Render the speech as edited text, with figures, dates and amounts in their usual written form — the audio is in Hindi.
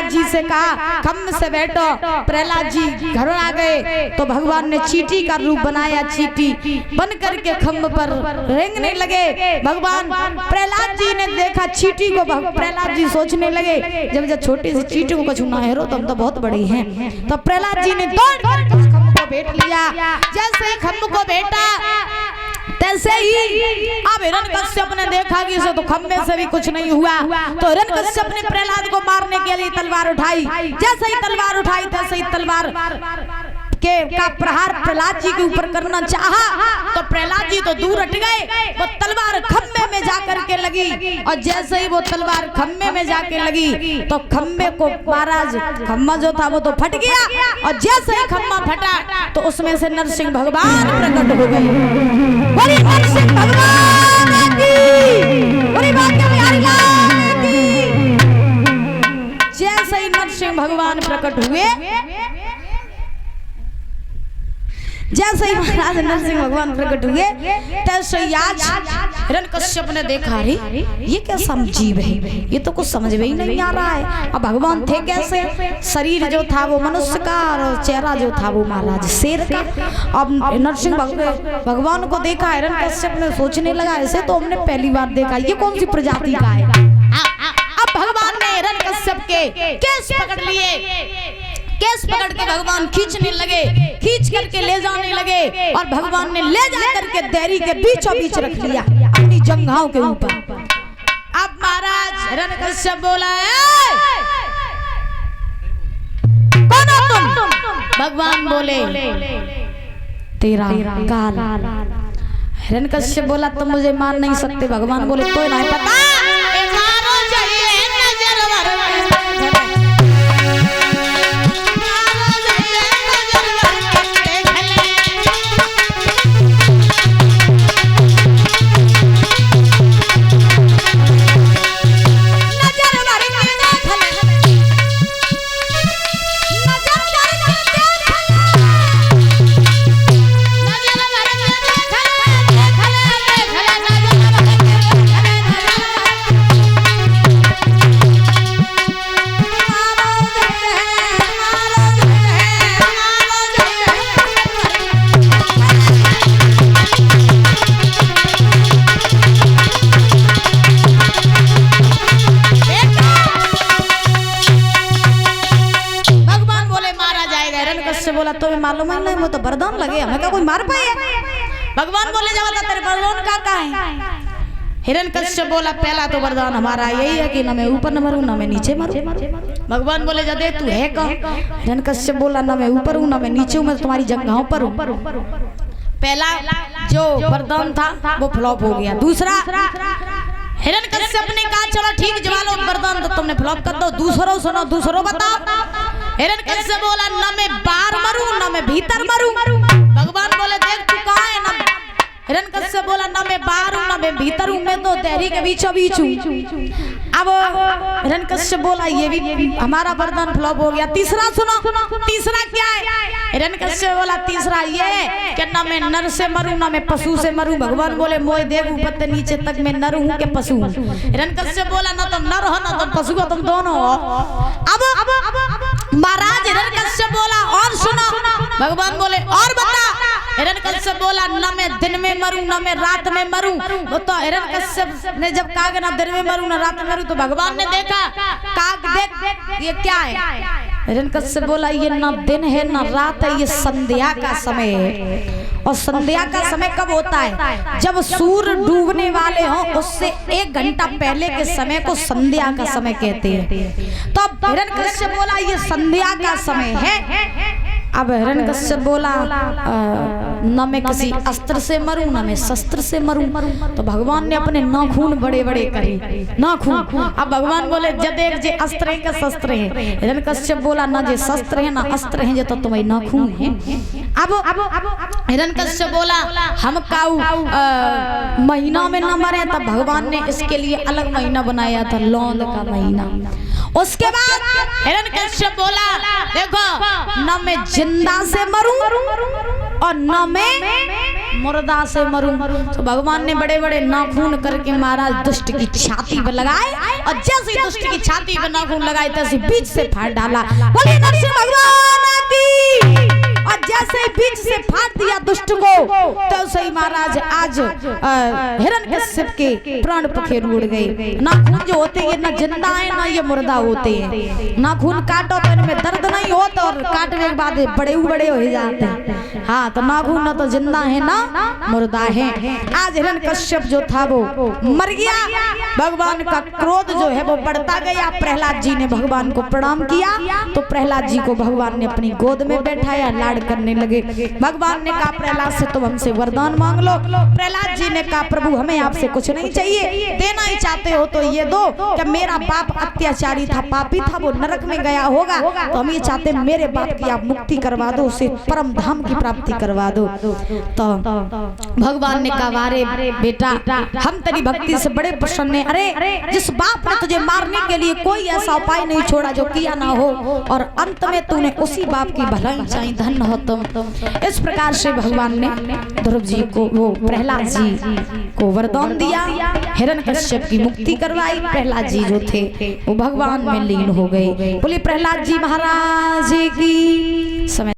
प्रहलाद जी से कहा खम्भ से बैठो। प्रहलाद जी घर आ गए तो भगवान ने चींटी का रूप बनाया, चींटी बन करके खम्भ पर रेंगने लगे। भगवान प्रहलाद जी ने देखा चींटी को, प्रहलाद जी सोचने लगे जब छोटी सी चींटी को कछु ना हेरो तो हम तो बहुत बड़ी हैं। तो प्रहलाद जी ने दौड़ कर खम्भ को बैठ लिया। जैसे ही खम्भ को बैठा तैसे ही अब हिरण्यकश्यप ने देखा कि इसे तो खम्भे से भी कुछ नहीं हुआ, तो हिरण्यकश्यप ने प्रहलाद को मारने के लिए तलवार उठाई। जैसे ही तलवार उठाई तैसे ही तलवार का प्रहार प्रहलाद जी के ऊपर करना चाहा तो प्रहलाद जी तो दूर हट गए। वो तलवार खम्भे में जाकर के लगी और जैसे ही वो तलवार खम्भे में जाके लगी तो खम्भे को महाराज खम्भा जो था वो तो फट गया और जैसे ही खम्भा फटा तो उसमें से नरसिंह भगवान प्रकट हो गए। बोलिए नरसिंह भगवान की, बोलिए भाग्य बिहारी लाल की। जैसे ही नरसिंह भगवान प्रकट हुए, जैसे ही महाराज नरसिंह भगवान प्रकट हुए तैसे ही आज हिरण्यकश्यप ने देखा अरे ये कैसा जीव है, ये तो कुछ समझ में ही नहीं आ रहा है। अब भगवान थे कैसे? शरीर जो था वो मनुष्य का और चेहरा जो था वो महाराज शेर का। अब नरसिंह भगवान को देखा हिरण्यकश्यप ने सोचने लगा ऐसे तो हमने पहली बार देखा, ये कौन सी प्रजाति का है। अब भगवान ने हिरण्यकश्यप के केस पकड़ लिए, केस पकड़ के भगवान खींचने लगे, खींच करके ले जाने लगे और भगवान ने ले जा करके देहरी के बीचों बीच रख लिया अपनी जंघाओं के ऊपर। अब महाराज हिरण्यकश्यप बोला कौन हो तुम? भगवान बोले तेरा काल। हिरण्यकश्यप बोला तुम मुझे मार नहीं सकते। भगवान बोले तो नहीं पता तो मालूम ही नहीं, वो तो वरदान लगे हमें क्या कोई मार पाए। भगवान बोले जाओ तेरे वरदान का है। हिरण्यकश्यप बोला पहला तो वरदान हमारा यही है कि ना मैं ऊपर न मरूं ना मैं नीचे मरूं। भगवान बोले जा देख तू है कौन? हिरण्यकश्यप बोला ना मैं ऊपर हूं ना मैं नीचे हूं, मैं तुम्हारी जंघाओं पर हूं। पहला जो वरदान था वो फ्लॉप हो गया। दूसरा हिरण्यकश्यप ने कहा चलो ठीक जवालो वरदान तो तुमने फ्लॉप कर दो, दूसरों सुनो, दूसरों बताओ। हिरण्यकश्यप बोला न मैं बाहर मरूं न मैं भीतर मरूं। भगवान बोले देख तू कहाँ है? ना हिरण्यकश्यप बोला न मैं बाहर हूं न मैं भीतर हूं, मैं तो देहरी के बीचों बीच हूं। अब हिरण्यकश्यप बोला ये भी हमारा वरदान फ्लॉप हो गया। तीसरा सुनो, तीसरा क्या है? हिरण्यकश्यप बोला तीसरा ये कि न मैं नर से मरूं न मैं पशु से मरूं। भगवान बोले मोय देख ऊपर से नीचे तक मैं नर हूं के पशु हूं। हिरण्यकश्यप बोला न तुम नर हो न तुम पशु हो, तुम दोनों हो। अब महाराज हिरण्यकश्यप बोला और सुनो। भगवान बोले और बता। हिरण्यकश्यप बोला न मैं दिन में मरूं न मैं रात में मरूं। तो हिरण्यकश्यप ने जब कहा कि न दिन में मरूं न रात में मरूं तो भगवान ने देखा काग देख ये क्या है? हिरण्यकश्यप बोला ये न दिन है न रात है, ये संध्या का समय है। और संध्या का समय कब होता है? जब सूर्य डूबने वाले हो उससे 1 घंटा पहले के समय को संध्या का समय कहते हैं। तो हिरण्यकश्यप बोला ये संध्या का समय है। अब हिरण्यकश्यप बोला न मैं किसी अस्त्र से मरूं न मैं शस्त्र से मरूं। तो भगवान ने अपने नाखून बड़े बड़े करे, नाखून। अब भगवान बोले जदेक जे अस्त्र है का शस्त्र है। हिरण्यकश्यप बोला ना जे शस्त्र है ना अस्त्र है, जे तो तुम्हारी नाखून है। अब हिरण्यकश्यप बोला हम काऊ महीना में न मरे, तब भगवान ने इसके लिए अलग महीना बनाया था, लौंद का महीना। उसके बाद हिरण्यकश्यप बोला देखो न मैं जिंदा से मरूं और न मैं मुर्दा से मरूं। तो भगवान ने बड़े बड़े नाखून करके महाराज दुष्ट की छाती पर लगाए और जैसे ही दुष्ट की छाती पर नाखून लगाए तैसे बीच से फाड़ डाला। बोले नरसिंह भगवान की। और जैसे ही बीच से फाड़ दिया दुष्ट को तो सही महाराज आज हिरण्यकश्यप के प्राण पखेरु उड़ गए। नाखून जो होते हैं ना जिंदा है ना ये मुर्दा होते हैं। नाखून काटो तो इनमें दर्द नहीं होता और काटने के बाद बड़े बड़े हो जाते हैं। हाँ तो नाखून ना तो जिंदा है ना मुर्दा है। आज हिरण्यकश्यप जो था वो मर गया। भगवान का क्रोध जो है वो बढ़ता गया। प्रहलाद जी ने भगवान को प्रणाम किया तो प्रहलाद जी को भगवान ने अपनी गोद में बैठाया, लाड करने लगे। भगवान ने कहा प्रहलाद से तुम हमसे वरदान मांग लो। प्रहलाद जी ने कहा प्रभु हमें आपसे कुछ नहीं चाहिए, देना ही चाहते हो तो ये दो कि मेरा बाप अत्याचारी था, पापी था, वो नरक में गया होगा तो हम ये चाहते मेरे बाप की आप मुक्ति करवा दो, उसे परम धाम की प्राप्ति करवा दो। तो भगवान ने कहा वारे बेटा हम तेरी भक्ति से बड़े प्रसन्न हैं। अरे जिस बाप ने तुझे मारने के लिए कोई ऐसा उपाय नहीं छोड़ा जो किया ना हो और अंत में तूने उसी बाप की भलाई चाही, धन्य हो तुम। इस प्रकार से भगवान ने ध्रुव जी को वो प्रहलाद जी को वरदान दिया, हिरण्यकश्यप की मुक्ति करवाई। प्रहलाद जी जो थे वो भगवान में लीन हो गए। बोले प्रहलाद जी महाराज की समय।